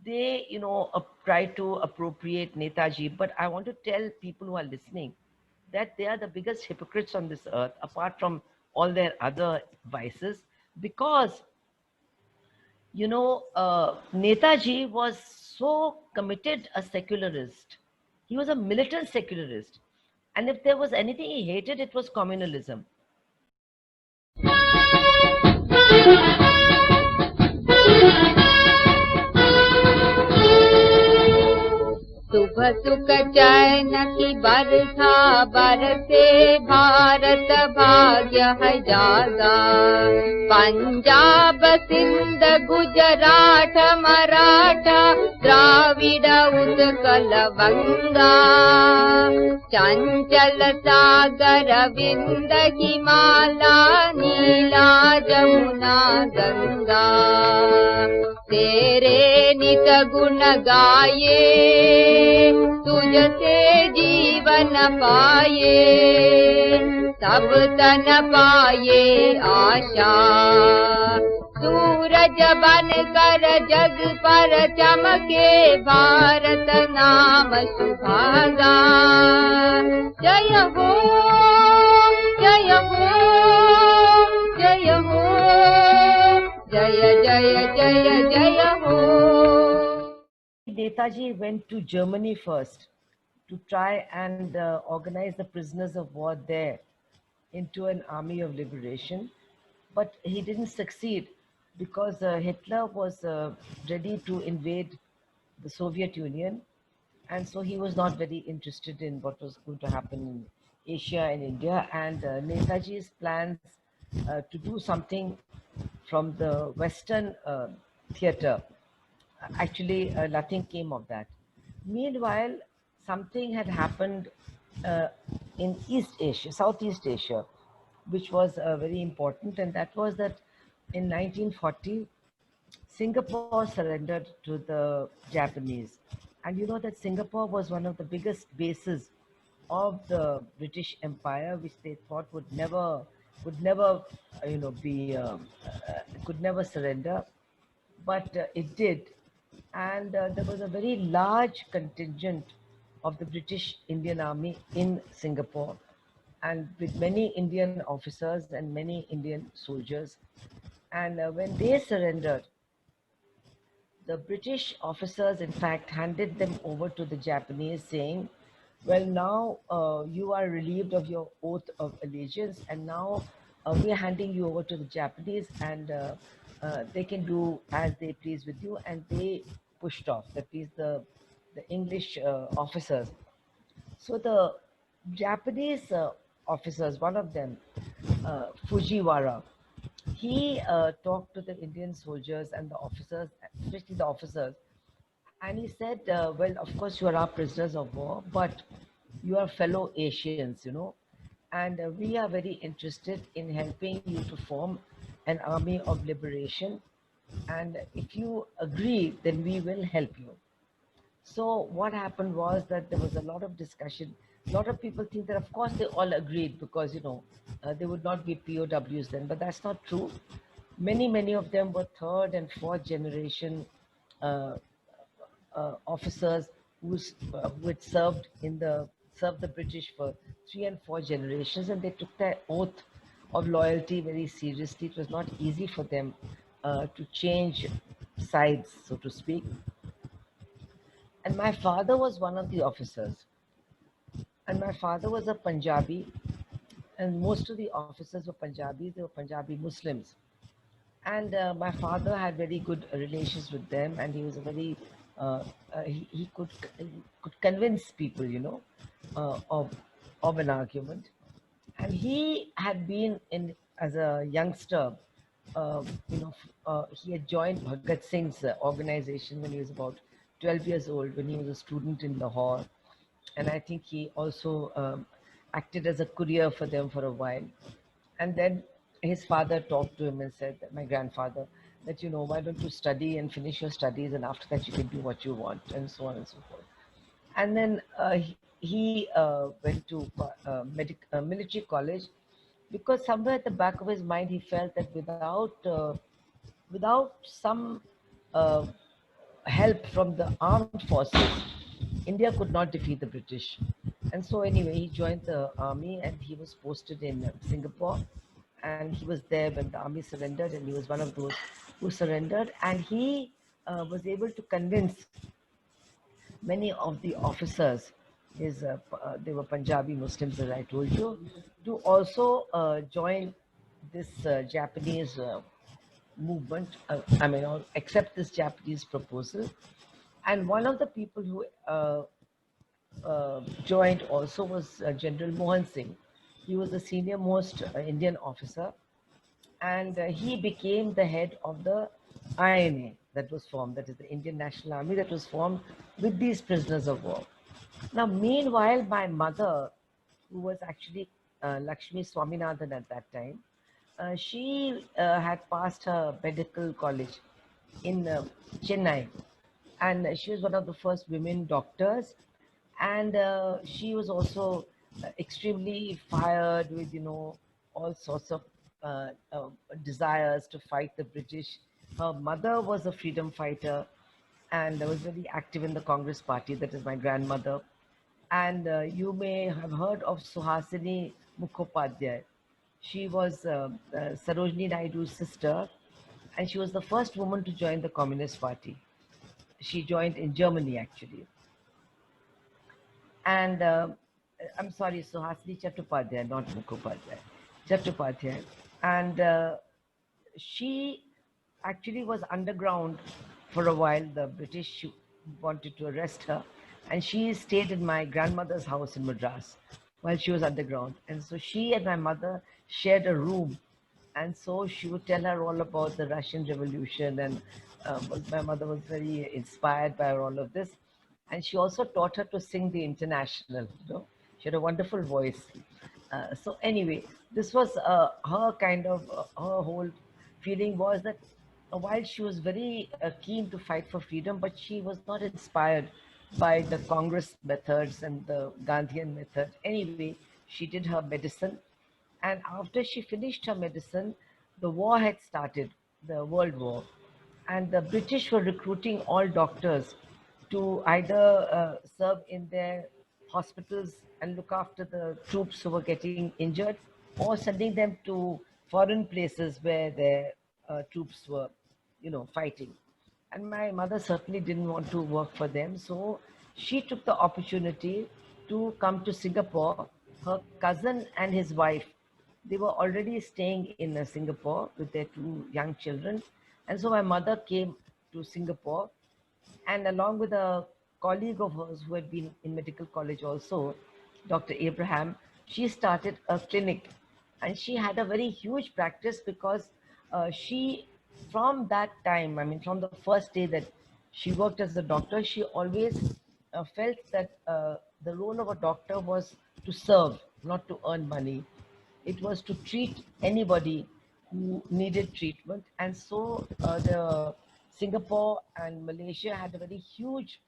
they, try to appropriate Netaji. But I want to tell people who are listening that they are the biggest hypocrites on this earth, apart from all their other vices, because Netaji was so committed a secularist. He was a militant secularist. And if there was anything he hated, it was communalism. शुभ सुख चैन की बरखा बरसे भारत भाग्य है जागा पंजाब सिंध गुजरात मराठा द्राविड उत्कल बंगा चंचल सागर विंद हिमाला नीला जमुना गंगा तेरे नित गुण गाये तुझसे जीवन पाए सब तन पाए आशा सूरज बन कर जग पर चमके भारत नाम सुभागा जय हो जय हो जय हो जय जय जय जय हो. Netaji went to Germany first to try and organize the prisoners of war there into an army of liberation. But he didn't succeed because Hitler was ready to invade the Soviet Union. And so he was not very interested in what was going to happen in Asia and India. And Netaji's plans to do something from the Western theater, actually, nothing came of that. Meanwhile, something had happened uh, in East Asia, Southeast Asia, which was very important, and that was that in 1940, Singapore surrendered to the Japanese. And you know that Singapore was one of the biggest bases of the British Empire, which they thought would never be could never surrender, but it did. And there was a very large contingent of the British Indian Army in Singapore, and with many Indian officers and many Indian soldiers. And when they surrendered, the British officers, in fact, handed them over to the Japanese, saying, well, now you are relieved of your oath of allegiance, and now we are handing you over to the Japanese, and they can do as they please with you. And they pushed off, that is, the English officers. So the Japanese officers, one of them, Fujiwara, he talked to the Indian soldiers and the officers, especially the officers, and he said, well, of course, you are our prisoners of war, but you are fellow Asians, and we are very interested in helping you to form an army of liberation. And if you agree, then we will help you. So what happened was that there was a lot of discussion. A lot of people think that, of course, they all agreed because, they would not be POWs then, but that's not true. Many of them were third and fourth generation uh, officers who had served the British for 3 and 4 generations, and they took their oath of loyalty very seriously. It was not easy for them to change sides, so to speak. And my father was one of the officers. And my father was a Punjabi, and most of the officers were Punjabis. They were Punjabi Muslims. And my father had very good relations with them, and he was a very he could convince people, of an argument. And he had been in as a youngster. He had joined Bhagat Singh's organization when he was about 12 years old, when he was a student in Lahore. And I think he also acted as a courier for them for a while. And then his father talked to him and said, that my grandfather, that, why don't you study and finish your studies, and after that you can do what you want, and so on and so forth. And then he went to military college, because somewhere at the back of his mind he felt that without some uh, help help from the armed forces, India could not defeat the British. And so, anyway, he joined the army and he was posted in Singapore. And he was there when the army surrendered, and he was one of those who surrendered. And he was able to convince many of the officers, they were Punjabi Muslims, as I told you, to also join this Japanese movement. Or accept this Japanese proposal. And one of the people who joined also was General Mohan Singh. He was the senior most Indian officer, and he became the head of the INA that was formed, that is the Indian National Army that was formed with these prisoners of war. Now, meanwhile, my mother, who was actually Lakshmi Swaminathan at that time, she had passed her medical college in Chennai, and she was one of the first women doctors, and she was also extremely fired with all sorts of desires to fight the British. Her mother was a freedom fighter and was very active in the Congress party. That is my grandmother. And you may have heard of Suhasini Mukhopadhyay. She was Sarojini Naidu's sister, and she was the first woman to join the Communist Party. She joined in Germany, actually. And I'm sorry, Suhasini Chattopadhyay, not Mukhopadhyay, Chattopadhyay. And she actually was underground for a while. The British wanted to arrest her, and she stayed in my grandmother's house in Madras while she was underground. And so she and my mother shared a room, and so she would tell her all about the Russian Revolution, and my mother was very inspired by all of this. And she also taught her to sing the International. She had a wonderful voice. So anyway, this was her kind of her whole feeling was that while she was very keen to fight for freedom, but she was not inspired by the Congress methods and the Gandhian method. Anyway, she did her medicine, and after she finished her medicine, the war had started, the World War, and the British were recruiting all doctors to either serve in their hospitals and look after the troops who were getting injured, or sending them to foreign places where their troops were, fighting. And my mother certainly didn't want to work for them, so she took the opportunity to come to Singapore. Her cousin and his wife, they were already staying in Singapore with their two young children. And so my mother came to Singapore, and along with a colleague of hers who had been in medical college also, Dr. Abraham, she started a clinic. And she had a very huge practice because she, from that time, from the first day that she worked as a doctor, she always felt that the role of a doctor was to serve, not to earn money. It was to treat anybody who needed treatment. And so the Singapore and Malaysia had a very huge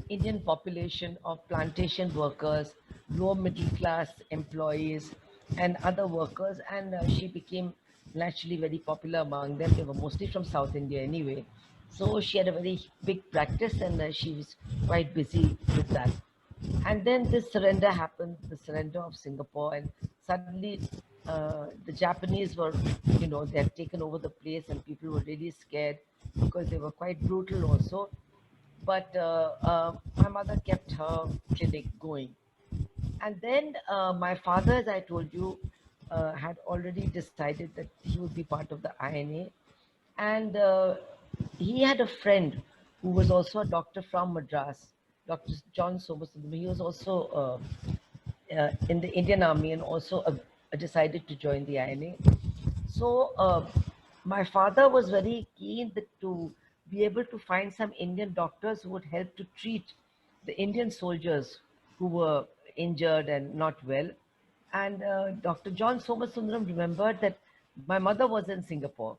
Indian population of plantation workers, lower middle class employees, and other workers. And she became naturally very popular among them. They were mostly from South India anyway. So she had a very big practice, and she was quite busy with that. And then this surrender happened, the surrender of Singapore, and suddenly the Japanese were, they had taken over the place, and people were really scared because they were quite brutal also. But my mother kept her clinic going. And then my father, as I told you, had already decided that he would be part of the INA. And he had a friend who was also a doctor from Madras, Dr. John Somasundram. He was also in the Indian Army and also decided to join the INA. So my father was very keen to be able to find some Indian doctors who would help to treat the Indian soldiers who were injured and not well. And Dr. John Somasundram remembered that my mother was in Singapore.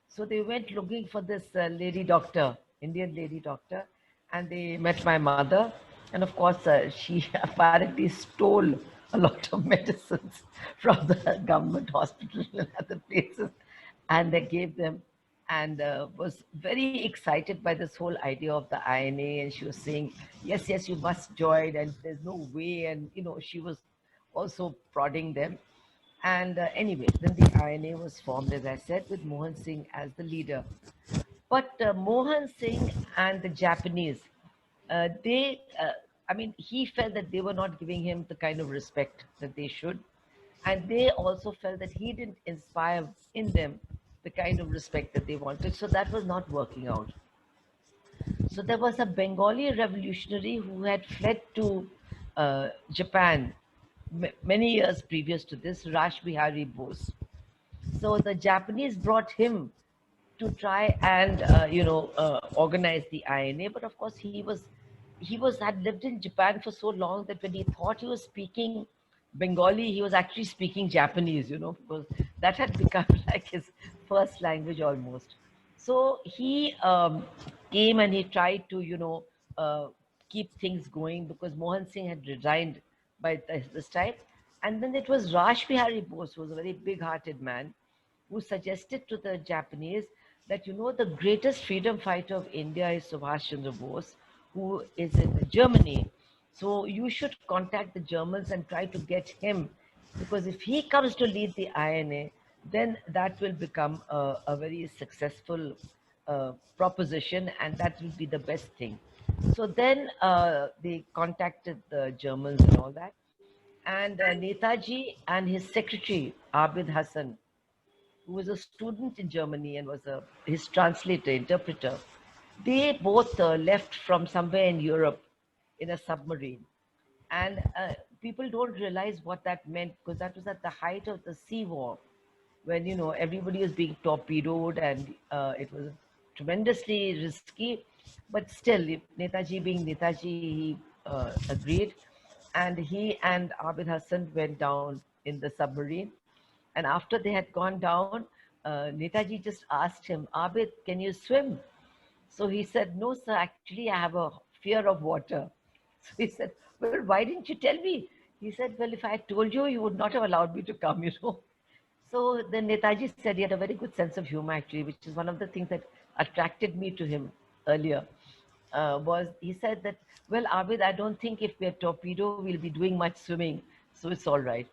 So they went looking for this lady doctor, Indian lady doctor, and they met my mother. And of course, she apparently stole a lot of medicines from the government hospital and other places, and they gave them. and was very excited by this whole idea of the INA. And she was saying, yes, yes, you must join, and there's no way. And, she was also prodding them. And anyway, then the INA was formed, as I said, with Mohan Singh as the leader. But Mohan Singh and the Japanese, I mean, he felt that they were not giving him the kind of respect that they should. And they also felt that he didn't inspire in them the kind of respect that they wanted. So that was not working out. So there was a Bengali revolutionary who had fled to Japan many years previous to this, Rash Bihari Bose. So the Japanese brought him to try and organize the INA. But of course, he was had lived in Japan for so long that when he thought he was speaking Bengali, he was actually speaking Japanese. Because that had become like his first language almost. So he came and he tried to keep things going because Mohan Singh had resigned by this time. And then it was Rash Bihari Bose, who was a very big-hearted man, who suggested to the Japanese that, the greatest freedom fighter of India is Subhash Chandra Bose, who is in Germany. So you should contact the Germans and try to get him, because if he comes to lead the INA, then that will become a very successful proposition, and that will be the best thing. So then they contacted the Germans and all that. And Netaji and his secretary, Abid Hassan, who was a student in Germany and was his translator, interpreter, they both left from somewhere in Europe in a submarine. And people don't realize what that meant, because that was at the height of the sea war, when everybody was being torpedoed, and it was tremendously risky. But still, Netaji being Netaji, he agreed, and he and Abid Hassan went down in the submarine. And after they had gone down, Netaji just asked him, Abid, can you swim? So he said, no, sir, actually, I have a fear of water. So he said, well, why didn't you tell me? He said, well, if I had told you, you would not have allowed me to come. So then Netaji said he had a very good sense of humor, actually, which is one of the things that attracted me to him earlier. Was he said that, well, Abid, I don't think if we're torpedo, we'll be doing much swimming, so it's all right.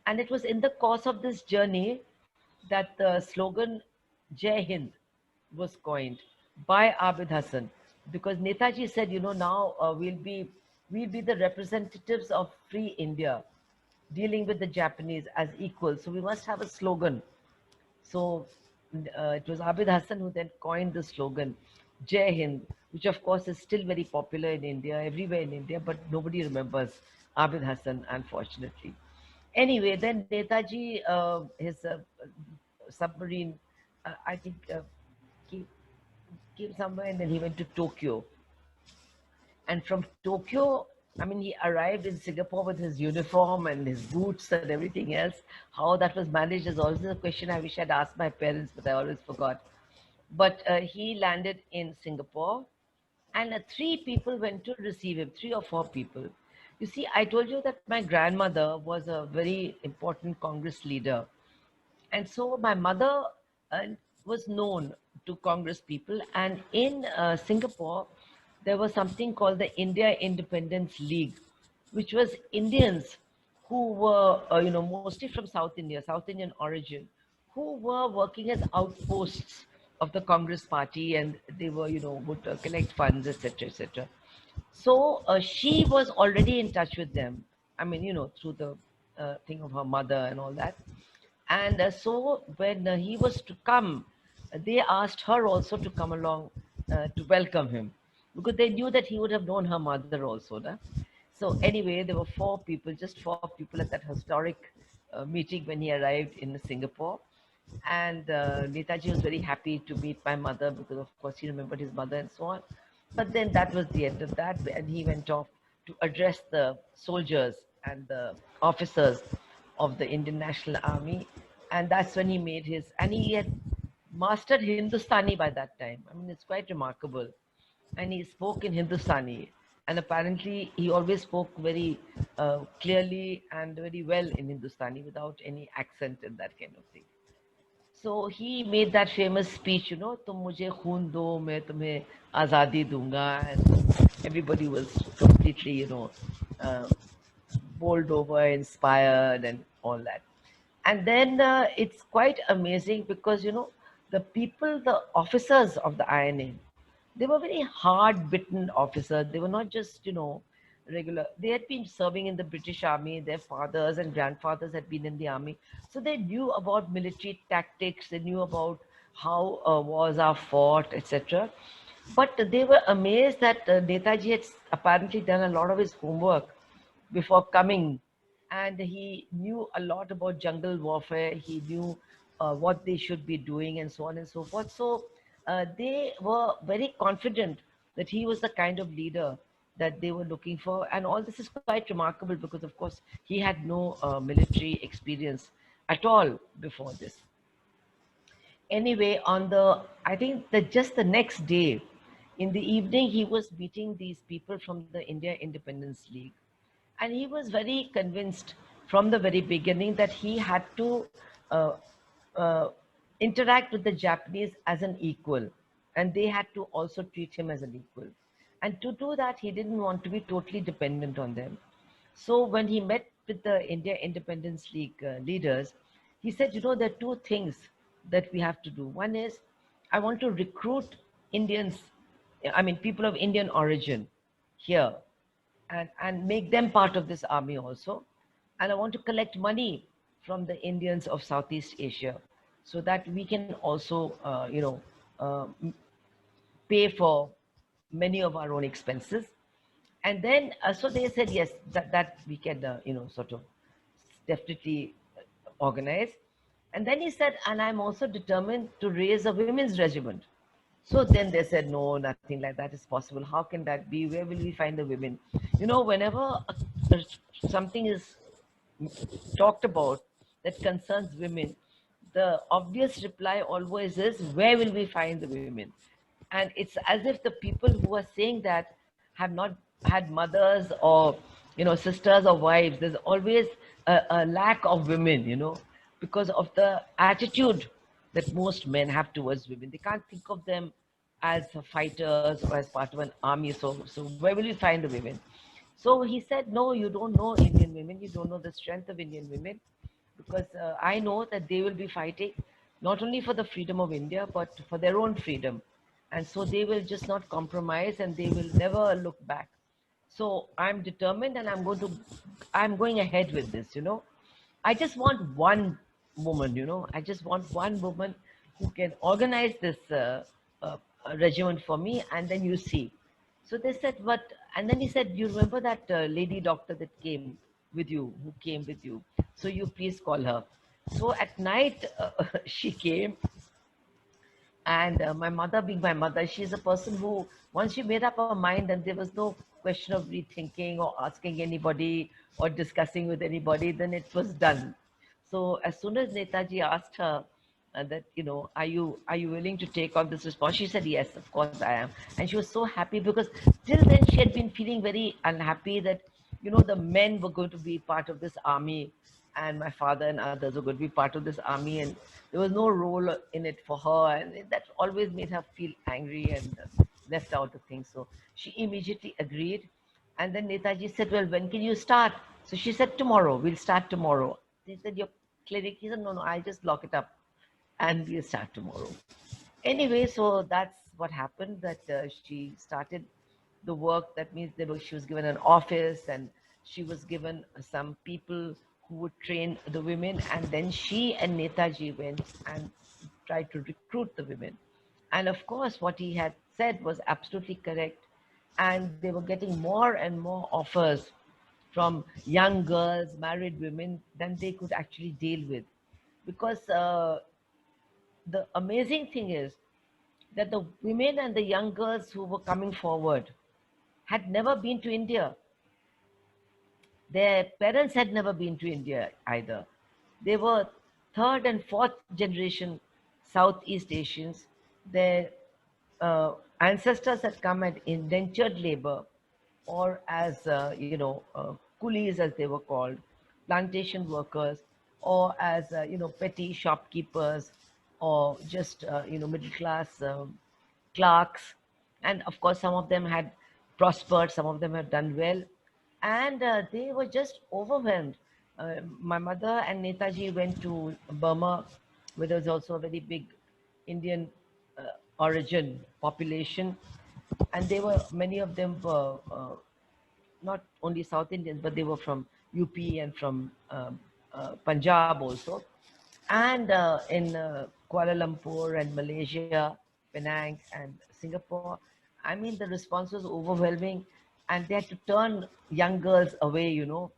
And it was in the course of this journey that the slogan Jai Hind was coined by Abid Hassan, because Netaji said, now we'll be the representatives of free India, dealing with the Japanese as equals. So we must have a slogan. So it was Abid Hassan who then coined the slogan Jai Hind, which of course is still very popular in India, everywhere in India, but nobody remembers Abid Hassan, unfortunately. Anyway, then Netaji, his submarine, I think, came, came somewhere, and then he went to Tokyo. And from Tokyo, I mean, he arrived in Singapore with his uniform and his boots and everything else. How that was managed is always a question I wish I'd asked my parents, but I always forgot. But he landed in Singapore, and three people went to receive him, three or four people. You see, I told you that my grandmother was a very important Congress leader. And so my mother uh, was known to Congress people. And in Singapore, there was something called the India Independence League, which was Indians who were, mostly from South India, South Indian origin, who were working as outposts of the Congress party, and they were, would collect funds, etc., etc. So she was already in touch with them. I mean, through the thing of her mother and all that. And so when he was to come, they asked her also to come along to welcome him, because they knew that he would have known her mother also. Na? So anyway, there were four people, just four people at that historic meeting when he arrived in Singapore. And Netaji was very happy to meet my mother, because of course he remembered his mother and so on. But then that was the end of that, and he went off to address the soldiers and the officers of the Indian National Army. And that's when he made his, and he had mastered Hindustani by that time. I mean, it's quite remarkable. And he spoke in Hindustani. And apparently, he always spoke very clearly and very well in Hindustani without any accent and that kind of thing. So he made that famous speech, you know, "Tum mujhe khoon do, main tumhe azadi dunga," and everybody was completely, uh, bowled over, inspired, and all that. And then it's quite amazing because, the people, the officers of the INA, they were very hard bitten officers. They were not just, regular. They had been serving in the British Army. Their fathers and grandfathers had been in the army. So they knew about military tactics. They knew about how wars are fought, etc. But they were amazed that Netaji had apparently done a lot of his homework before coming, and he knew a lot about jungle warfare. He knew what they should be doing, and so on and so forth. So they were very confident that he was the kind of leader that they were looking for. And all this is quite remarkable because, of course, he had no military experience at all before this. Anyway, I think that just the next day, in the evening, he was meeting these people from the India Independence League. And he was very convinced from the very beginning that he had to uh, uh, interact with the Japanese as an equal, and they had to also treat him as an equal. And to do that, he didn't want to be totally dependent on them. So when he met with the India Independence League leaders, he said, there are two things that we have to do. One is, I want to recruit Indians, I mean, people of Indian origin here, and make them part of this army also. And I want to collect money from the Indians of Southeast Asia so that we can also, pay for many of our own expenses. And then, so they said, yes, that we can, sort of definitely organize. And then he said, and I'm also determined to raise a women's regiment. So then they said, no, nothing like that is possible. How can that be? Where will we find the women? Whenever something is talked about that concerns women, the obvious reply always is, where will we find the women? And it's as if the people who are saying that have not had mothers or, sisters or wives. There's always a lack of women, because of the attitude that most men have towards women. They can't think of them as fighters or as part of an army. So where will you find the women? So he said, no, you don't know Indian women. You don't know the strength of Indian women, because I know that they will be fighting not only for the freedom of India, but for their own freedom. And so they will just not compromise, and they will never look back. So I'm determined, and I'm going ahead with this. I just want one woman. I just want one woman who can organize this uh, regiment for me, and then you see. So they said, but, and then he said, you remember that lady doctor that came with you, who came with you? So you please call her. So at night, she came, and my mother, being my mother, she's a person who, once she made up her mind, then there was no question of rethinking or asking anybody or discussing with anybody, then it was done. So as soon as Netaji asked her that, are you willing to take on this response? She said, yes, of course I am. And she was so happy because till then she had been feeling very unhappy that, the men were going to be part of this army, and my father and others were going to be part of this army, and there was no role in it for her, and that always made her feel angry and left out of things. So she immediately agreed. And then Netaji said, well, when can you start? So she said, tomorrow, we'll start tomorrow. They said, your clinic? He said, no, I'll just lock it up and we'll start tomorrow. Anyway, so that's what happened, that she started the work. That means she was given an office, and she was given some people who would train the women, and then she and Netaji went and tried to recruit the women. And of course, what he had said was absolutely correct, and they were getting more and more offers from young girls, married women, than they could actually deal with. Because the amazing thing is that the women and the young girls who were coming forward had never been to India. Their parents had never been to India either. They were third and fourth generation Southeast Asians. Their ancestors had come at indentured labor, or as, coolies, as they were called, plantation workers, or as, petty shopkeepers, or just middle class clerks, and of course some of them had prospered, some of them have done well, and they were just overwhelmed. My mother and Netaji went to Burma, where there was also a very big Indian origin population, and they were, many of them were not only South Indians, but they were from UP and from Punjab also. And in Kuala Lumpur and Malaysia, Penang and Singapore, I mean, the response was overwhelming, and they had to turn young girls away, who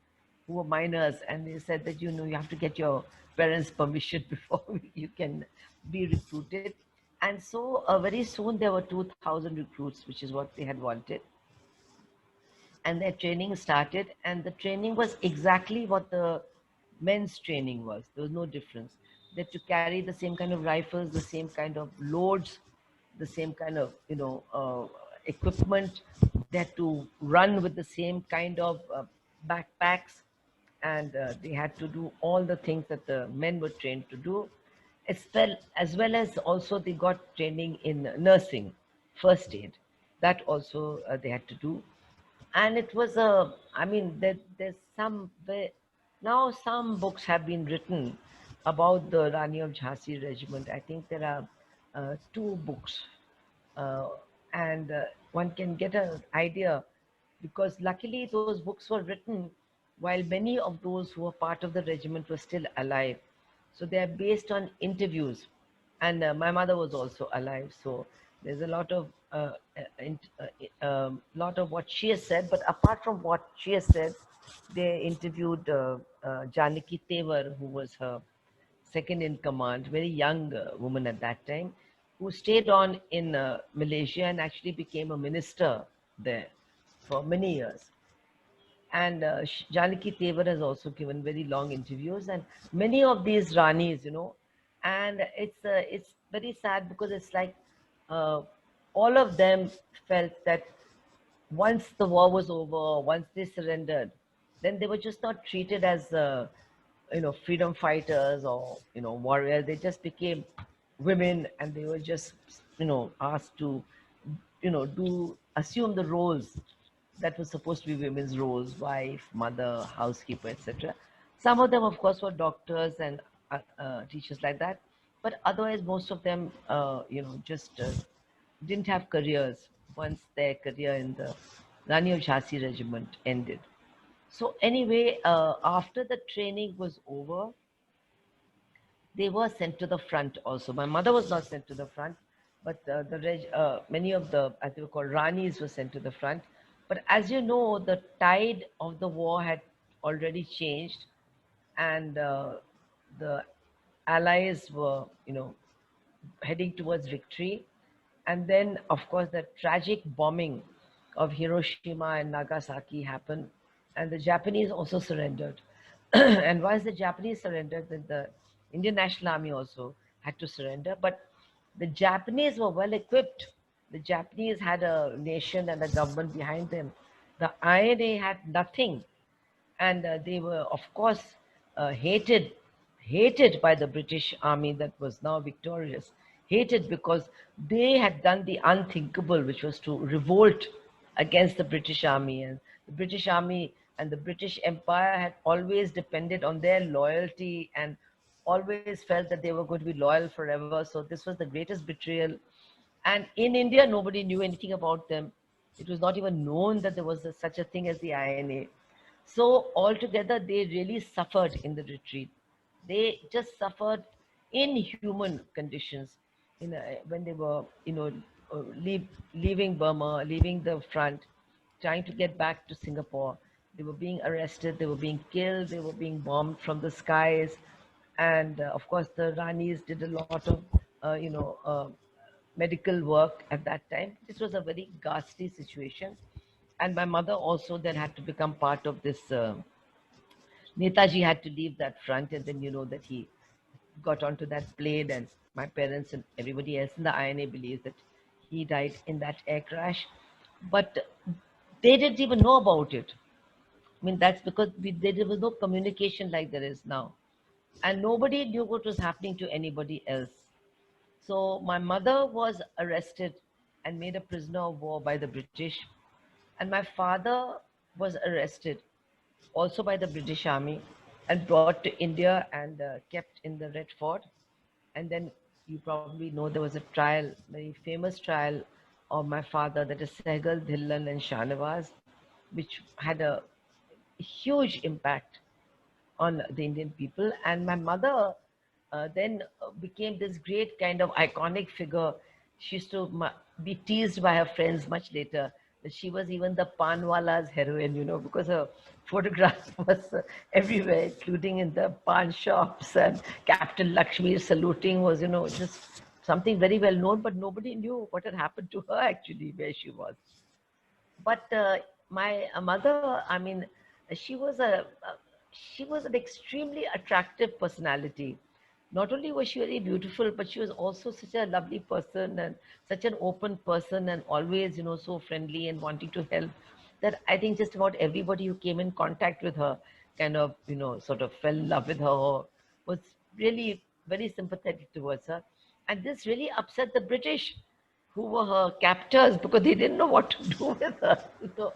were minors, and they said that, you have to get your parents' permission before you can be recruited. And so very soon there were 2,000 recruits, which is what they had wanted, and their training started, and the training was exactly what the men's training was. There was no difference. They had to carry the same kind of rifles, the same kind of loads, the same kind of equipment. They had to run with the same kind of backpacks, and they had to do all the things that the men were trained to do, as well as also they got training in nursing, first aid. That also they had to do. And it was I mean, there's now some books have been written about the Rani of Jhansi regiment. I think there are two books, uh, and one can get an idea, because luckily those books were written while many of those who were part of the regiment were still alive. So they are based on interviews, and my mother was also alive. So there's a lot of lot of what she has said. But apart from what she has said, they interviewed Janaki Tevar, who was her second in command, very young woman at that time, who stayed on in Malaysia and actually became a minister there for many years. And Janaki Tevar has also given very long interviews, and many of these Ranis, and it's very sad, because it's like uh, all of them felt that once the war was over, once they surrendered, then they were just not treated as freedom fighters or warriors. They just became women, and they were just asked to do assume the roles that were supposed to be women's roles: wife, mother, housekeeper, etc. Some of them, of course, were doctors and teachers like that, but otherwise most of them just didn't have careers once their career in the Rani of Jhansi regiment ended. So anyway, after the training was over, they were sent to the front also. My mother was not sent to the front, but many of the, as they were called, Ranis, were sent to the front. But as you know, the tide of the war had already changed, and the Allies were, heading towards victory. And then, of course, the tragic bombing of Hiroshima and Nagasaki happened, and the Japanese also surrendered. And once the Japanese surrendered, then the Indian National Army also had to surrender. But the Japanese were well equipped. The Japanese had a nation and a government behind them. The INA had nothing, and they were, of course, hated by the British army that was now victorious, hated because they had done the unthinkable, which was to revolt against the British army. And the British army and the British Empire had always depended on their loyalty and always felt that they were going to be loyal forever. So this was the greatest betrayal. And in India, nobody knew anything about them. It was not even known that there was such a thing as the INA. So altogether, they really suffered in the retreat. They just suffered inhuman conditions when they were, leaving Burma, leaving the front, trying to get back to Singapore. They were being arrested, they were being killed, they were being bombed from the skies. And of course, the Ranis did a lot of, medical work at that time. This was a very ghastly situation. And my mother also then had to become part of this. Netaji had to leave that front, and then you know that he got onto that plane, and my parents and everybody else in the INA believes that he died in that air crash. But they didn't even know about it. I mean, that's because there was no communication like there is now. And nobody knew what was happening to anybody else. So my mother was arrested and made a prisoner of war by the British, and my father was arrested also by the British Army and brought to India and kept in the Red Fort. And then you probably know there was a trial, very famous trial of my father, that is Sehgal, Dhillon, and Shahnawaz, which had a huge impact on the Indian people. And my mother then became this great kind of iconic figure. She used to be teased by her friends much later that she was even the Panwala's heroine, because her photograph was everywhere, including in the pan shops, and Captain Lakshmi saluting was, just something very well known, but nobody knew what had happened to her actually, where she was. But my mother, I mean, she was she was an extremely attractive personality. Not only was she very beautiful, but she was also such a lovely person and such an open person, and always, so friendly and wanting to help, that I think just about everybody who came in contact with her kind of, sort of fell in love with her, or was really very sympathetic towards her. And this really upset the British, who were her captors, because they didn't know what to do with her.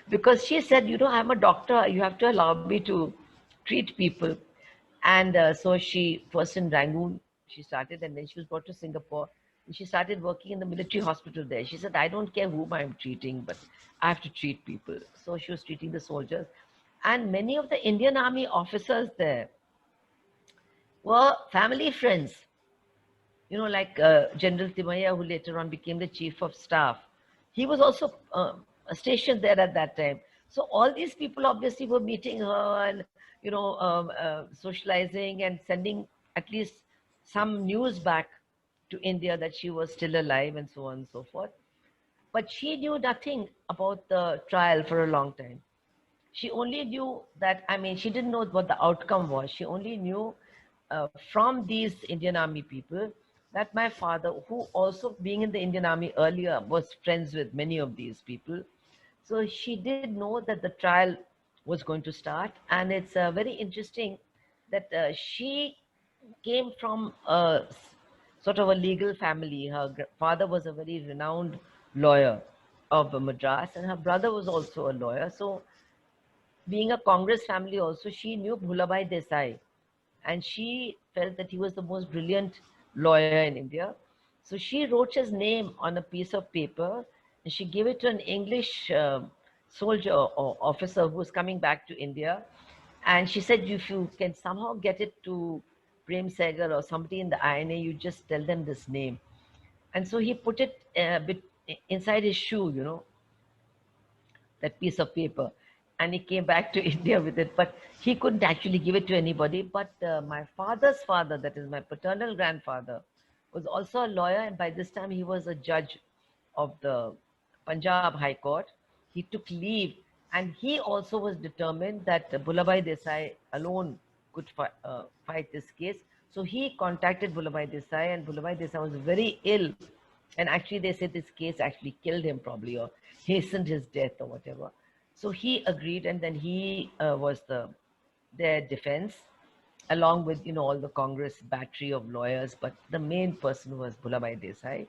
Because she said, I'm a doctor, you have to allow me to treat people. And so she first in Rangoon, she started, and then she was brought to Singapore. And she started working in the military hospital there. She said, I don't care whom I'm treating, but I have to treat people. So she was treating the soldiers. And many of the Indian Army officers there were family friends, like General Timaya, who later on became the chief of staff. He was also stationed there at that time. So all these people obviously were meeting her and, socializing and sending at least some news back to India that she was still alive and so on and so forth. But she knew nothing about the trial for a long time. She only knew that, I mean, she didn't know what the outcome was. She only knew from these Indian Army people that my father, who also being in the Indian Army earlier, was friends with many of these people. So she did know that the trial was going to start. And it's very interesting that she came from a sort of a legal family. Her father was a very renowned lawyer of Madras, and her brother was also a lawyer. So being a Congress family also, she knew Bhulabhai Desai, and she felt that he was the most brilliant lawyer in India. So she wrote his name on a piece of paper, and she gave it to an English soldier or officer who was coming back to India. And she said, if you can somehow get it to Prem Segar or somebody in the INA, you just tell them this name. And so he put it inside his shoe, that piece of paper, and he came back to India with it. But he couldn't actually give it to anybody. But my father's father, that is my paternal grandfather, was also a lawyer, and by this time he was a judge of the Punjab High Court. He took leave, and he also was determined that Bhulabhai Desai alone could fight this case. So he contacted Bhulabhai Desai, and Bhulabhai Desai was very ill. And actually, they say this case actually killed him, probably, or hastened his death or whatever. So he agreed, and then he was their defense, along with all the Congress battery of lawyers. But the main person was Bhulabhai Desai,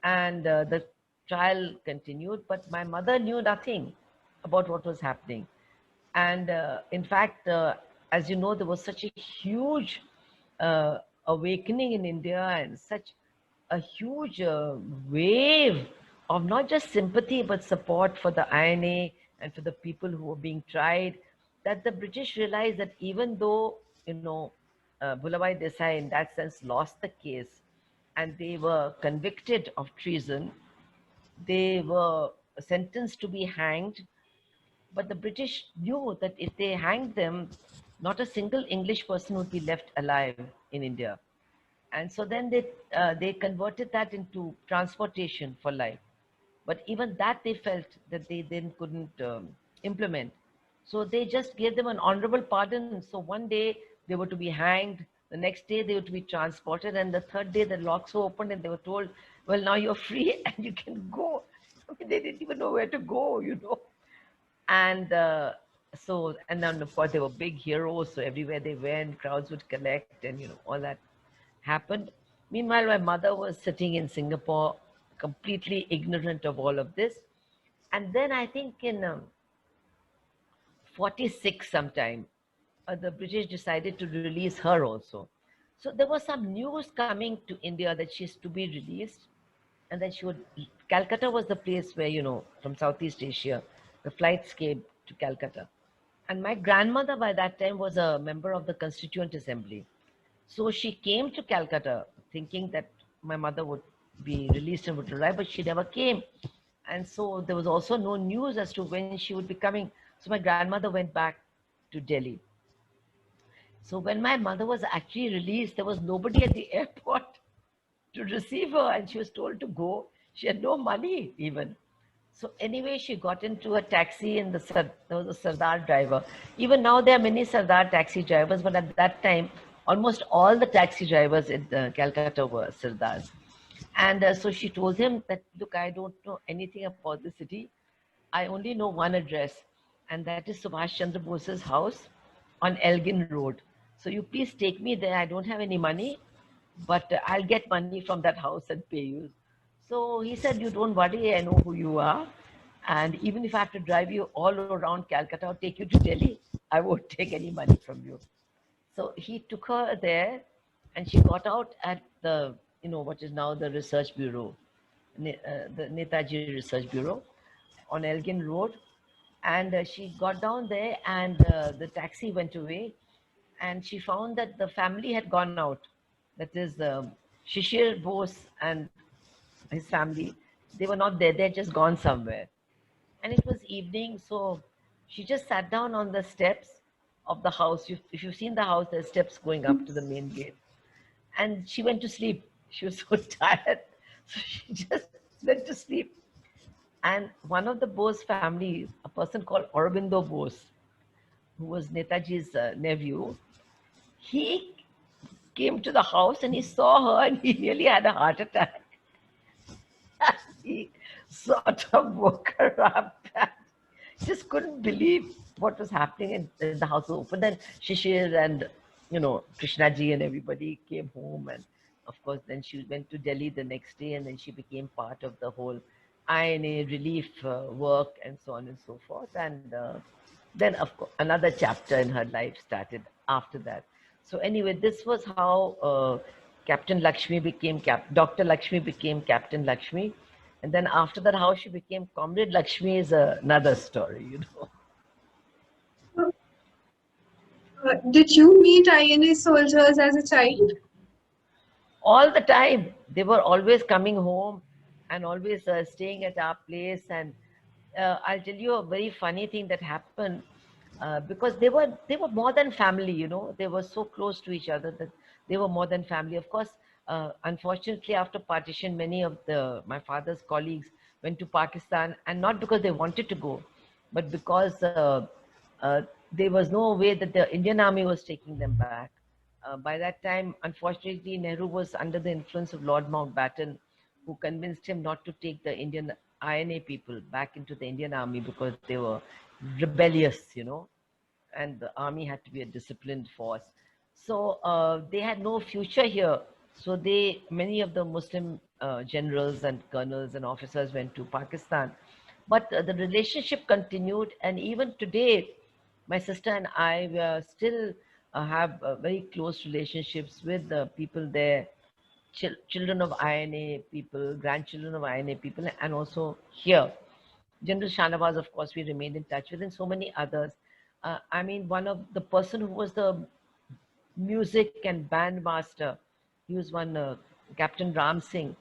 and the trial continued. But my mother knew nothing about what was happening, and in fact, as you know, there was such a huge awakening in India, and such a huge wave of not just sympathy but support for the INA and for the people who were being tried, that the British realized that even though, Bhulabhai Desai in that sense lost the case and they were convicted of treason, they were sentenced to be hanged. But the British knew that if they hanged them, not a single English person would be left alive in India. And so then they converted that into transportation for life. But even that they felt that they then couldn't implement. So they just gave them an honorable pardon. So one day they were to be hanged, the next day they were to be transported, and the third day the locks were opened and they were told, well, now you're free and you can go. I mean, they didn't even know where to go. And and then of course they were big heroes. So everywhere they went, crowds would collect, and all that happened. Meanwhile, my mother was sitting in Singapore, completely ignorant of all of this. And then I think in 46 sometime, the British decided to release her also. So there was some news coming to India that she's to be released, and then she would. Calcutta was the place where, from Southeast Asia, the flights came to Calcutta. And my grandmother by that time was a member of the Constituent Assembly. So she came to Calcutta thinking that my mother would be released and would arrive, but she never came. And so there was also no news as to when she would be coming. So my grandmother went back to Delhi. So when my mother was actually released, there was nobody at the airport to receive her, and she was told to go. She had no money even. So anyway, she got into a taxi, and there was a Sardar driver. Even now, there are many Sardar taxi drivers, but at that time, almost all the taxi drivers in Calcutta were Sardars. And so she told him that, look, I don't know anything about the city. I only know one address, and that is Subhash Chandra Bose's house on Elgin Road. So you please take me there. I don't have any money, but I'll get money from that house and pay you. So he said, you don't worry, I know who you are. And even if I have to drive you all around Calcutta or take you to Delhi, I won't take any money from you. So he took her there, and she got out at what is now the Research Bureau, the Netaji Research Bureau on Elgin Road. And she got down there, and the taxi went away, and she found that the family had gone out. That is Shishir Bose and his family. They were not there. They had just gone somewhere. And it was evening, so she just sat down on the steps of the house. If you've seen the house, there's steps going up to the main gate. And she went to sleep. She was so tired. So she just went to sleep. And one of the Bose family, a person called Aurobindo Bose, who was Netaji's nephew, he came to the house and he saw her and he nearly had a heart attack. He sort of woke her up and just couldn't believe what was happening. And the house was open. Then Shishir and, Krishnaji and everybody came home. And of course, then she went to Delhi the next day, and then she became part of the whole INA relief work and so on and so forth. And then, of course, another chapter in her life started after that. So anyway, this was how Captain Lakshmi became Dr. Lakshmi became Captain Lakshmi. And then after that, how she became Comrade Lakshmi is another story. Did you meet INA soldiers as a child? All the time. They were always coming home and always staying at our place. And I'll tell you a very funny thing that happened. Because they were more than family. They were so close to each other that they were more than family. Of course, unfortunately, after partition, many of my father's colleagues went to Pakistan, and not because they wanted to go, but because there was no way that the Indian Army was taking them back. By that time, unfortunately, Nehru was under the influence of Lord Mountbatten, who convinced him not to take the Indian INA people back into the Indian Army because they were rebellious, and the army had to be a disciplined force. So they had no future here. So many of the Muslim generals and colonels and officers went to Pakistan. But the relationship continued, and even today, my sister and I still have very close relationships with the people there, children of INA people, grandchildren of INA people, and also here. General Shanawaz, of course, we remained in touch with, and so many others. I mean, one of the person who was the music and band master, he was one Captain Ram Singh,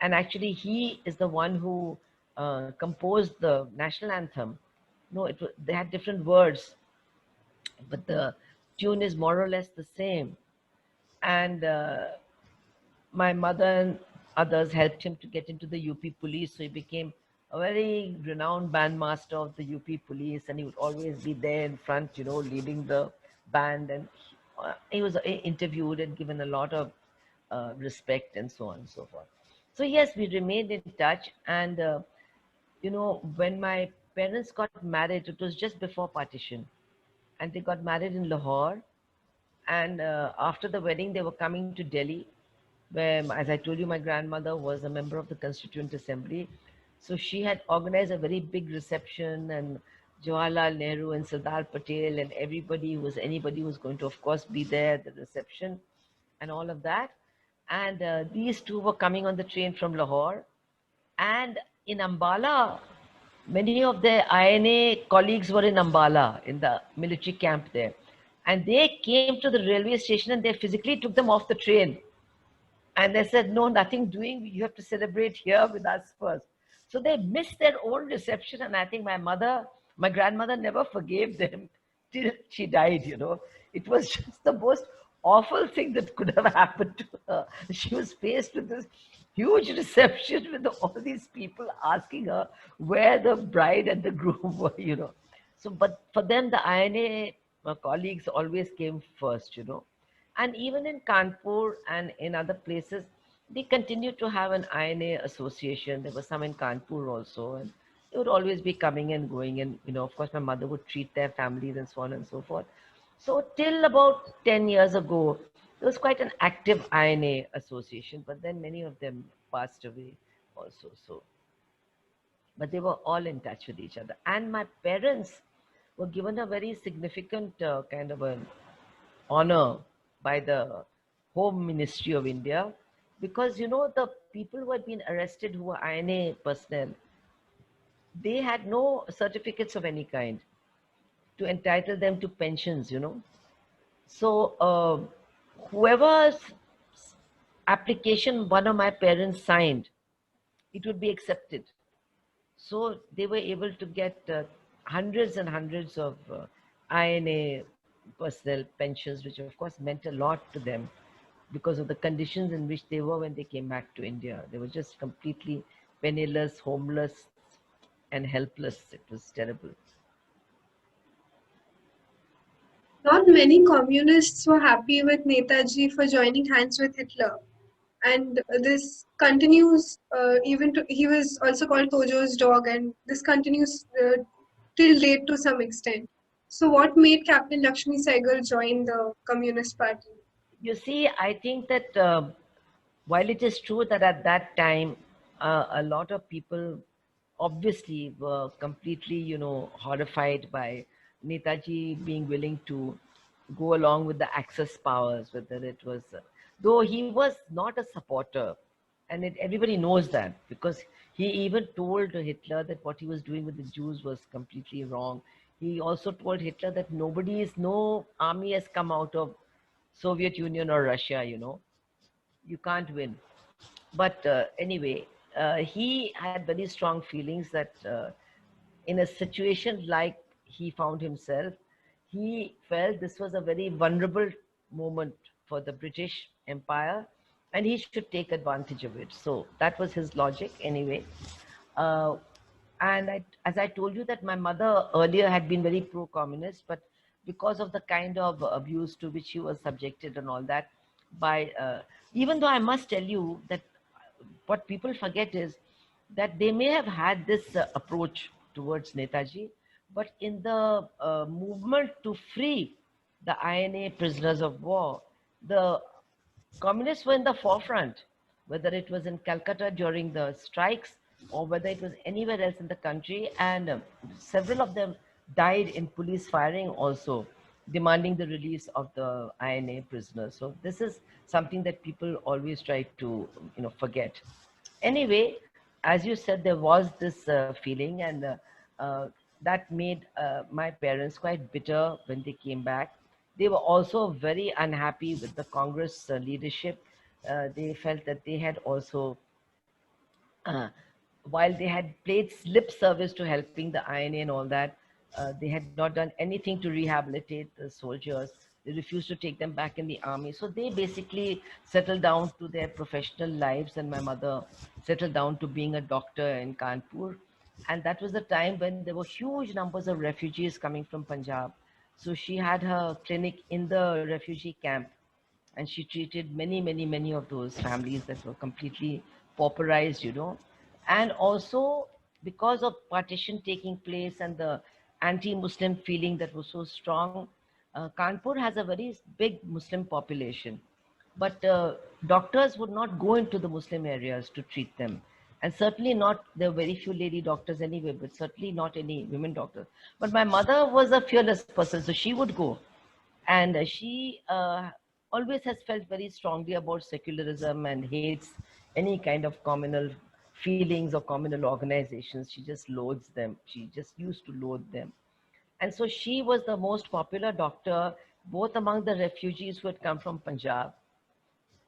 and actually he is the one who composed the national anthem. No, they had different words, but the tune is more or less the same. And my mother and others helped him to get into the UP police, so he became a very renowned bandmaster of the UP police, and he would always be there in front, leading the band. And he was interviewed and given a lot of respect and so on and so forth. So yes, we remained in touch. And when my parents got married, it was just before partition, and they got married in Lahore. And after the wedding, they were coming to Delhi. where, as I told you, my grandmother was a member of the Constituent Assembly. So she had organized a very big reception, and Jawaharlal Nehru and Sardar Patel and anybody who was going to, of course, be there at the reception and all of that. And these two were coming on the train from Lahore. And in Ambala, many of their INA colleagues were in Ambala, in the military camp there. And they came to the railway station and they physically took them off the train. And they said, no, nothing doing. You have to celebrate here with us first. So they missed their own reception. And I think my grandmother never forgave them till she died, you know. It was just the most awful thing that could have happened to her. She was faced with this huge reception with all these people asking her where the bride and the groom were, you know. So, but for them, the INA colleagues always came first, you know. And even in Kanpur and in other places, they continue to have an INA association. There was some in Kanpur also, and they would always be coming and going. And, you know, of course, my mother would treat their families and so on and so forth. So, till about 10 years ago, there was quite an active INA association, but then many of them passed away also. So, but they were all in touch with each other. And my parents were given a very significant kind of an honor by the Home Ministry of India, because, you know, the people who had been arrested who were INA personnel, they had no certificates of any kind to entitle them to pensions, you know. So whoever's application one of my parents signed, it would be accepted. So they were able to get hundreds and hundreds of INA personnel pensions, which of course meant a lot to them because of the conditions in which they were when they came back to India. They were just completely penniless, homeless, and helpless. It was terrible. Not many communists were happy with Netaji for joining hands with Hitler. And this continues even to, he was also called Tojo's dog, and this continues till date to some extent. So, what made Captain Lakshmi Sehgal join the Communist Party? You see, I think that while it is true that at that time, a lot of people obviously were completely, you know, horrified by Netaji being willing to go along with the Axis powers, whether it was, though he was not a supporter, and everybody knows that because he even told Hitler that what he was doing with the Jews was completely wrong. He also told Hitler that no army has come out of Soviet Union or Russia, you know, you can't win. But anyway, he had very strong feelings that in a situation like he found himself, he felt this was a very vulnerable moment for the British Empire and he should take advantage of it. So that was his logic anyway. Uh, and as I told you that my mother earlier had been very pro-communist, but because of the kind of abuse to which she was subjected and all that, by even though I must tell you that what people forget is that they may have had this approach towards Netaji, but in the movement to free the INA prisoners of war, the communists were in the forefront, whether it was in Calcutta during the strikes or whether it was anywhere else in the country. And several of them died in police firing also, demanding the release of the INA prisoners. So this is something that people always try to, you know, forget. Anyway, as you said, there was this feeling, and that made my parents quite bitter when they came back. They were also very unhappy with the Congress leadership. They felt that they had also, uh, while they had paid lip service to helping the INA and all that, they had not done anything to rehabilitate the soldiers. They refused to take them back in the army. So they basically settled down to their professional lives, and my mother settled down to being a doctor in Kanpur. And that was the time when there were huge numbers of refugees coming from Punjab. So she had her clinic in the refugee camp, and she treated many of those families that were completely pauperized, you know. And also because of partition taking place and the anti-Muslim feeling that was so strong, Kanpur has a very big Muslim population. but doctors would not go into the Muslim areas to treat them. And certainly not, there were very few lady doctors anyway, but certainly not any women doctors. But my mother was a fearless person, so she would go. And she always has felt very strongly about secularism and hates any kind of communal feelings or communal organizations. She just loathes them. She just used to loathe them. And so she was the most popular doctor, both among the refugees who had come from Punjab,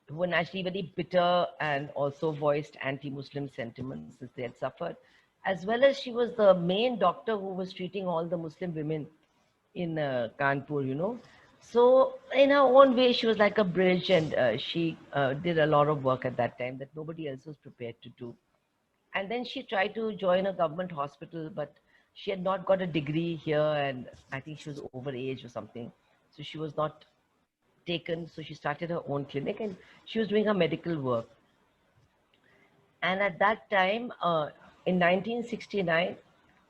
who were naturally very bitter and also voiced anti-Muslim sentiments since they had suffered, as well as she was the main doctor who was treating all the Muslim women in Kanpur, you know. So in her own way, she was like a bridge, and she did a lot of work at that time that nobody else was prepared to do. And then she tried to join a government hospital, but she had not got a degree here, and I think she was overage or something. So she was not taken. So she started her own clinic, and she was doing her medical work. And at that time, in 1969,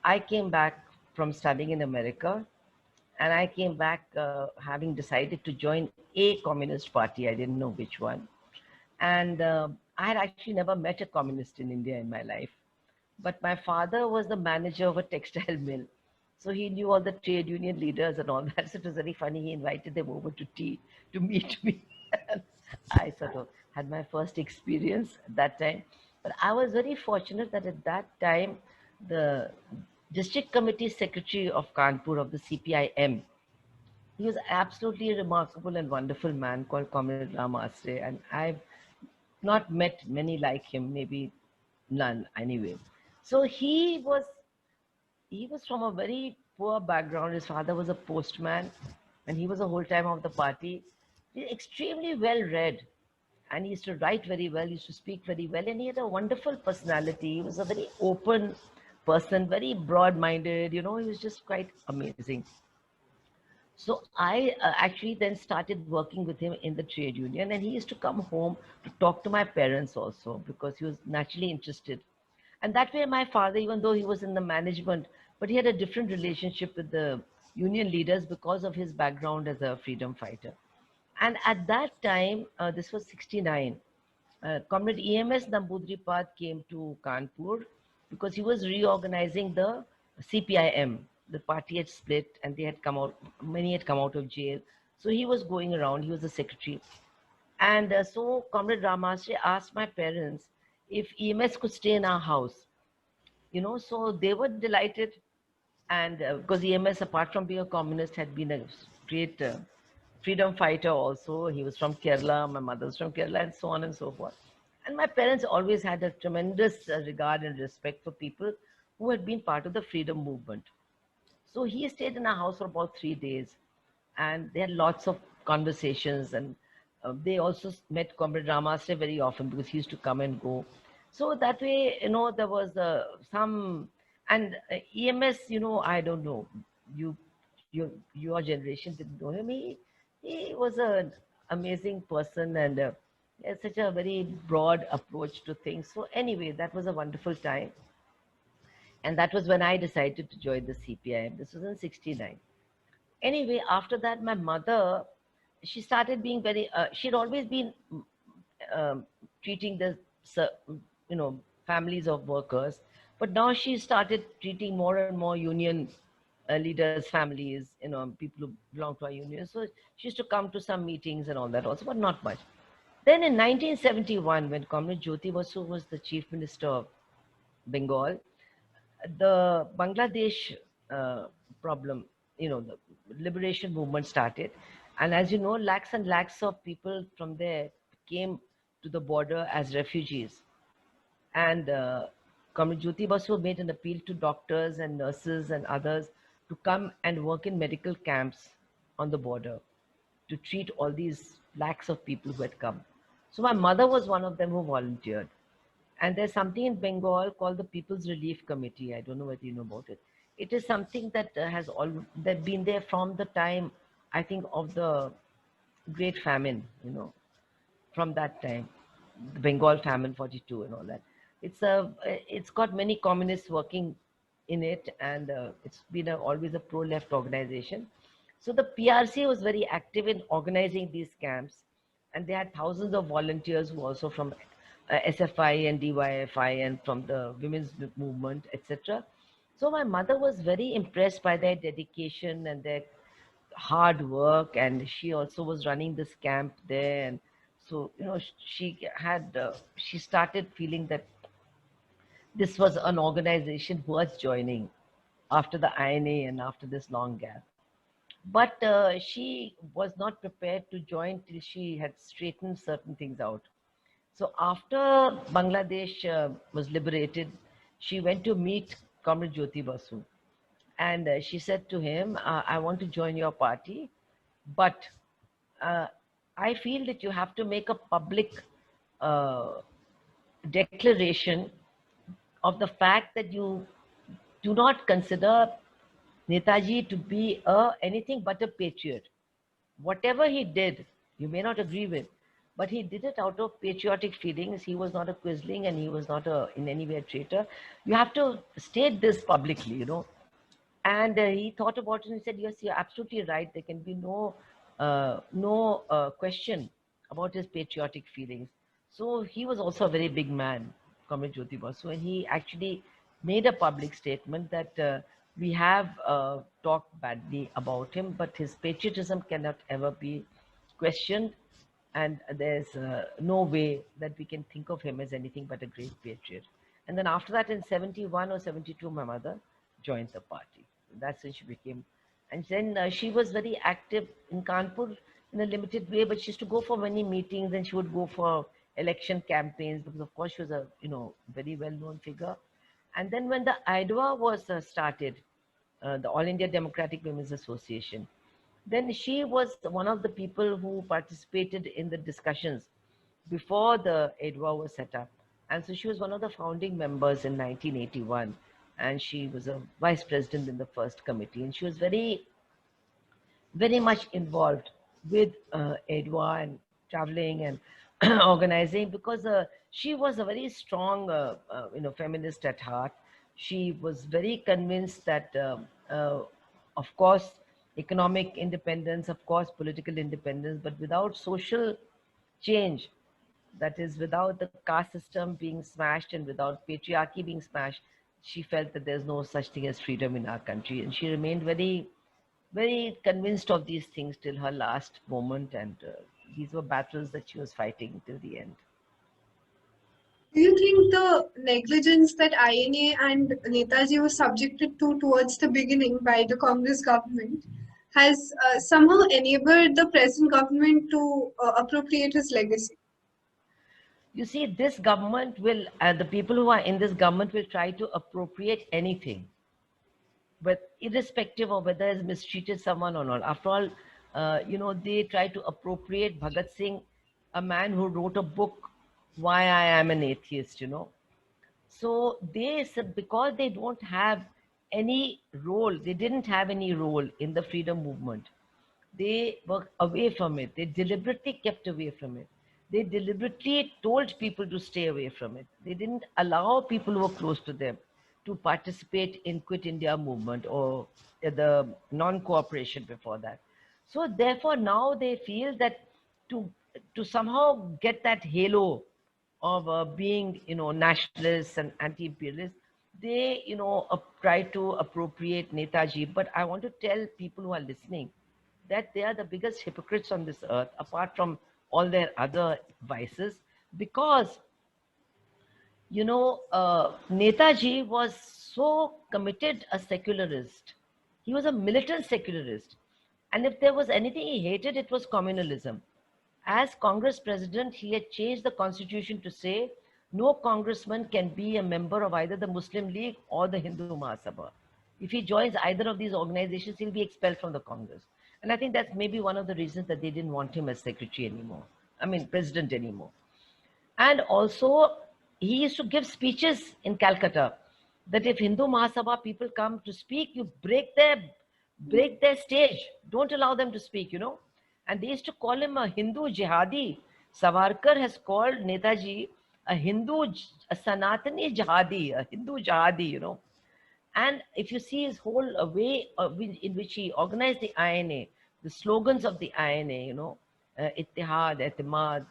I came back from studying in America, and I came back having decided to join a communist party. I didn't know which one. And I had actually never met a communist in India in my life. But my father was the manager of a textile mill. So he knew all the trade union leaders and all that. So it was very funny. He invited them over to tea to meet me. And I sort of had my first experience at that time. But I was very fortunate that at that time, the district committee secretary of Kanpur of the CPIM, he was absolutely a remarkable and wonderful man called Comrade Ram Asre. And I've not met many like him, maybe none anyway. So he was from a very poor background. His father was a postman, and he was a whole time of the party. He's extremely well read, and he used to write very well, he used to speak very well, and he had a wonderful personality. He was a very open person, very broad minded, you know, he was just quite amazing. So I actually then started working with him in the trade union, and he used to come home to talk to my parents also because he was naturally interested. And that way, my father, even though he was in the management, but he had a different relationship with the union leaders because of his background as a freedom fighter. And at that time, this was 69, Comrade EMS Nambudripad came to Kanpur because he was reorganizing the CPIM. The party had split and they had come out, many had come out of jail. So he was going around, he was the secretary. And so Comrade Ramasri asked my parents if EMS could stay in our house, you know, so they were delighted. And because EMS, apart from being a communist, had been a great freedom fighter also. He was from Kerala, my mother's from Kerala, and so on and so forth. And my parents always had a tremendous regard and respect for people who had been part of the freedom movement. So he stayed in our house for about 3 days, and they had lots of conversations. And they also met Comrade Ramasre very often because he used to come and go. So that way, you know, there was some, and EMS, you know, I don't know, you, your generation didn't know him. He was an amazing person, and he had such a very broad approach to things. So anyway, that was a wonderful time. And that was when I decided to join the CPIM. This was in 69. Anyway, after that, my mother, she started being very, she'd always been treating the, you know, families of workers. But now she started treating more and more union leaders, families, you know, people who belong to our union. So she used to come to some meetings and all that also, but not much. Then in 1971, when Comrade Jyoti Basu was the chief minister of Bengal, the Bangladesh problem, you know, the liberation movement started. And as you know, lakhs and lakhs of people from there came to the border as refugees. And Comrade Jyoti Basu made an appeal to doctors and nurses and others to come and work in medical camps on the border to treat all these lakhs of people who had come. So my mother was one of them who volunteered. And there's something in Bengal called the People's Relief Committee. I don't know whether you know about it. It is something that has all that been there from the time, I think, of the Great Famine, you know, from that time, the Bengal famine 42 and all that. It's got many communists working in it, and it's been always a pro-left organization. So the PRC was very active in organizing these camps, And they had thousands of volunteers who also from SFI and DYFI and from the women's movement, etc. So my mother was very impressed by their dedication and their hard work, and she also was running this camp there. And so, she started feeling that this was an organization worth joining after the INA and after this long gap. But she was not prepared to join till she had straightened certain things out. So after Bangladesh was liberated, she went to meet Comrade Jyoti Basu. And she said to him, I want to join your party, but uh, I feel that you have to make a public uh, declaration of the fact that you do not consider Netaji to be anything but a patriot. Whatever he did, you may not agree with, but he did it out of patriotic feelings. He was not a quisling and he was not in any way a traitor. You have to state this publicly. And he thought about it and he said, yes, you're absolutely right. There can be no question about his patriotic feelings. So he was also a very big man, Comrade Jyoti Basu, and he actually made a public statement that we have talked badly about him, but his patriotism cannot ever be questioned. And there's no way that we can think of him as anything but a great patriot. And then after that, in 71 or 72, my mother joined the party. That's when she became, and then she was very active in Kanpur in a limited way, but she used to go for many meetings and she would go for election campaigns because, of course, she was a very well-known figure. And then when the IDWA was started, the All India Democratic Women's Association, then she was one of the people who participated in the discussions before the IDWA was set up. And so she was one of the founding members in 1981. And she was a vice president in the first committee. And she was very, very much involved with IDWA and traveling and organizing, because she was a very strong, feminist at heart. She was very convinced that, of course, economic independence, of course, political independence, but without social change, that is, without the caste system being smashed and without patriarchy being smashed, she felt that there's no such thing as freedom in our country. And she remained very, very convinced of these things till her last moment. And these were battles that she was fighting till the end. Do you think the negligence that INA and Netaji were subjected to towards the beginning by the Congress government has somehow enabled the present government to appropriate his legacy? You see, this government will, the people who are in this government will try to appropriate anything, but irrespective of whether it's mistreated someone or not. After all, they try to appropriate Bhagat Singh, a man who wrote a book, Why I Am an Atheist. So they said, because they don't have any role, they didn't have any role in the freedom movement. They were away from it. They deliberately kept away from it. They deliberately told people to stay away from it. They didn't allow people who were close to them to participate in Quit India movement or the non-cooperation before that. So therefore now they feel that to somehow get that halo of being, nationalists and anti-imperialists, they, try to appropriate Netaji. But I want to tell people who are listening that they are the biggest hypocrites on this earth, apart from all their other vices, because, Netaji was so committed a secularist. He was a militant secularist. And if there was anything he hated, it was communalism. As Congress president, he had changed the constitution to say no congressman can be a member of either the Muslim League or the Hindu Mahasabha. If he joins either of these organizations, he'll be expelled from the Congress. And I think that's maybe one of the reasons that they didn't want him as secretary anymore. President anymore. And also, he used to give speeches in Calcutta that if Hindu Mahasabha people come to speak, you break their stage. Don't allow them to speak, And they used to call him a Hindu jihadi. Savarkar has called Netaji a Sanatani jihadi, a Hindu jihadi, And if you see his whole way in which he organized the INA, the slogans of the INA, Ittihad, Etimad,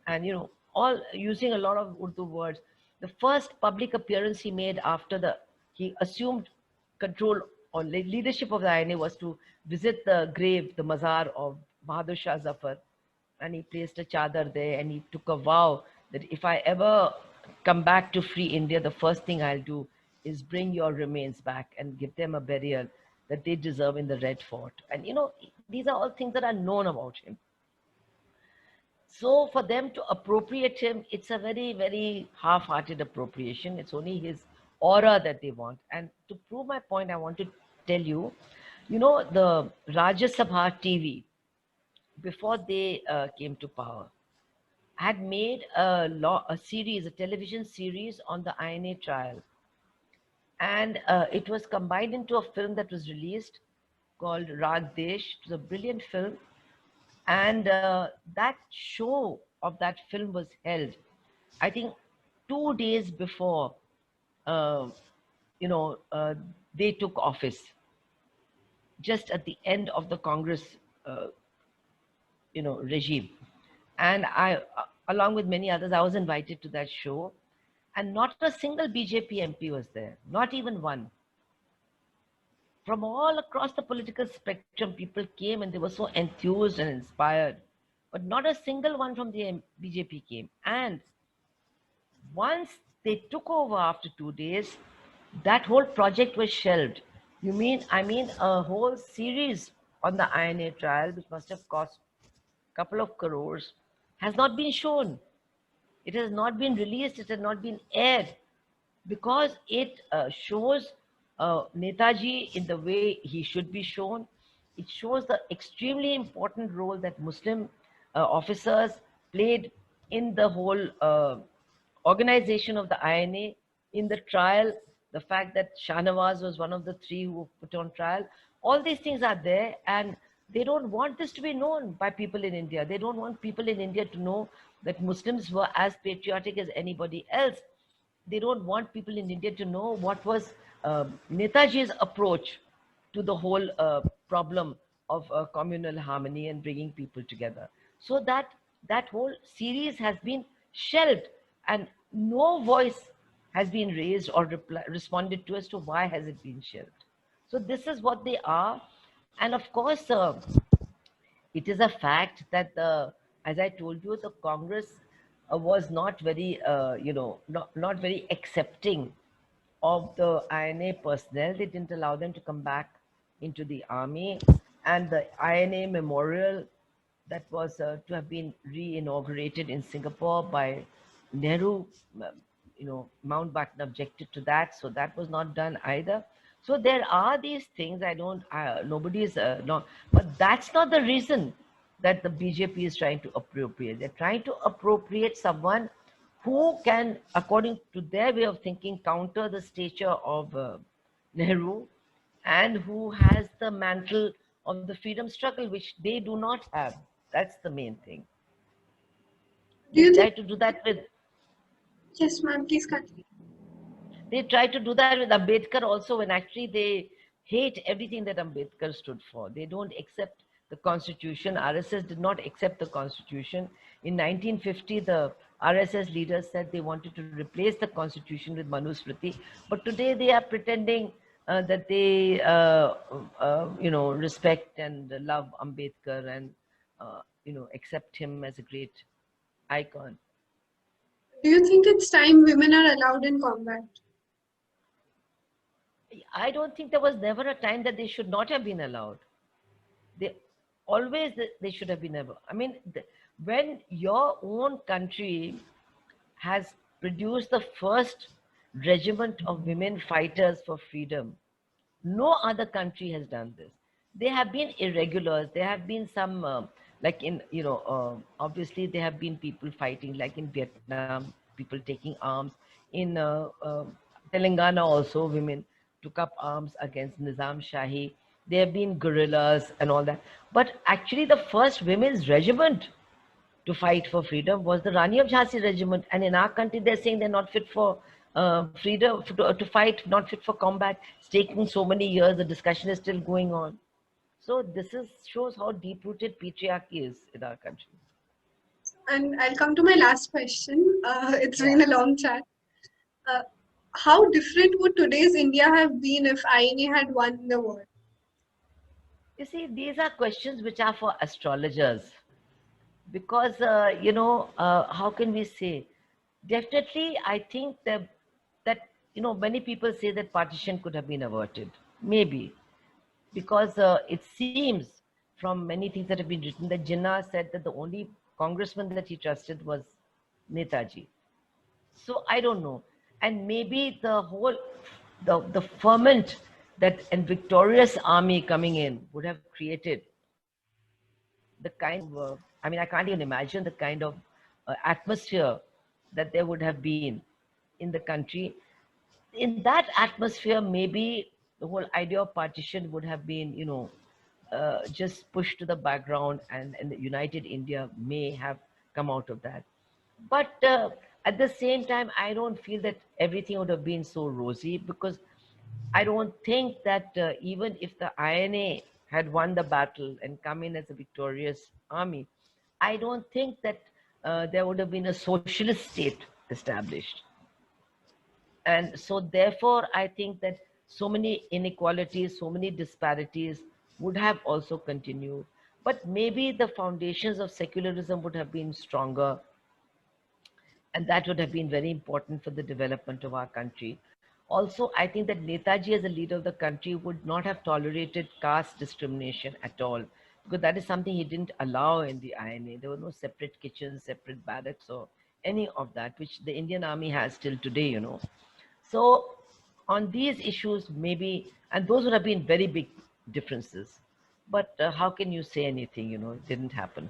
and all using a lot of Urdu words. The first public appearance he made after he assumed control or leadership of the INA was to visit the grave, the mazar of Bahadur Shah Zafar, and he placed a chadar there, and he took a vow that if I ever come back to free India, the first thing I'll do is bring your remains back and give them a burial that they deserve in the Red Fort. And these are all things that are known about him. So for them to appropriate him, it's a very, very half-hearted appropriation. It's only his aura that they want. And to prove my point, I want to tell you, the Rajya Sabha TV, before they came to power, had made a series, a television series on the INA trial. And it was combined into a film that was released called Rag Desh. It was a brilliant film. And that show of that film was held, I think, 2 days before, they took office, just at the end of the Congress, regime. And I, along with many others, I was invited to that show. And not a single BJP MP was there, not even one. From all across the political spectrum, people came and they were so enthused and inspired. But not a single one from the BJP came. And once they took over after 2 days, that whole project was shelved. I mean a whole series on the INA trial, which must have cost a couple of crores, has not been shown. It has not been released. It has not been aired, because it shows Netaji in the way he should be shown. It shows the extremely important role that Muslim officers played in the whole organization of the INA, in the trial, the fact that Shahnawaz was one of the 3 who were put on trial. All these things are there, and they don't want this to be known by people in India. They don't want people in India to know that Muslims were as patriotic as anybody else. They don't want people in India to know what was Netaji's approach to the whole problem of communal harmony and bringing people together. So that whole series has been shelved, and no voice has been raised or responded to as to why has it been shelved. So this is what they are. And of course, it is a fact that as I told you, the Congress was not very, not very accepting of the INA personnel. They didn't allow them to come back into the army. And the INA memorial that was to have been re-inaugurated in Singapore by Nehru, Mountbatten objected to that. So that was not done either. So there are these things. Nobody's not, but that's not the reason that the BJP is trying to appropriate. They're trying to appropriate someone who can, according to their way of thinking, counter the stature of Nehru, and who has the mantle of the freedom struggle, which they do not have. That's the main thing. They try to do that with... Yes, ma'am, please continue. They try to do that with Ambedkar also, when actually they hate everything that Ambedkar stood for. They don't accept the constitution. RSS did not accept the constitution. In 1950, the RSS leaders said they wanted to replace the constitution with Manusmriti. But today they are pretending that they, respect and love Ambedkar and, accept him as a great icon. Do you think it's time women are allowed in combat? I don't think there was never a time that they should not have been allowed. They should have been allowed. I mean, when your own country has produced the first regiment of women fighters for freedom, no other country has done this. There have been irregulars. There have been some, obviously there have been people fighting, like in Vietnam, people taking arms. In Telangana also, women took up arms against Nizam Shahi. There have been guerrillas and all that. But actually the first women's regiment to fight for freedom was the Rani of Jhansi regiment. And in our country, they're saying they're not fit for freedom, to fight, not fit for combat. It's taking so many years. The discussion is still going on. So this is shows how deep-rooted patriarchy is in our country. And I'll come to my last question. It's Yeah. been a long chat. Uh, how different would today's India have been if INA had won the war? You see, these are questions which are for astrologers because, how can we say? Definitely, I think that many people say that partition could have been averted. Maybe because it seems from many things that have been written that Jinnah said that the only congressman that he trusted was Netaji. So I don't know. And maybe the ferment that and victorious army coming in would have created the kind of I can't even imagine the kind of atmosphere that there would have been in the country. In that atmosphere, maybe the whole idea of partition would have been, just pushed to the background, and the United India may have come out of that. But at the same time, I don't feel that everything would have been so rosy because I don't think that even if the INA had won the battle and come in as a victorious army, I don't think that there would have been a socialist state established. And so, therefore, I think that so many inequalities, so many disparities would have also continued. But maybe the foundations of secularism would have been stronger, and that would have been very important for the development of our country. Also, I think that Netaji, as a leader of the country, would not have tolerated caste discrimination at all, because that is something he didn't allow in the INA. There were no separate kitchens, separate barracks, or any of that, which the Indian Army has till today. So, on these issues, maybe, and those would have been very big differences. But how can you say anything? It didn't happen.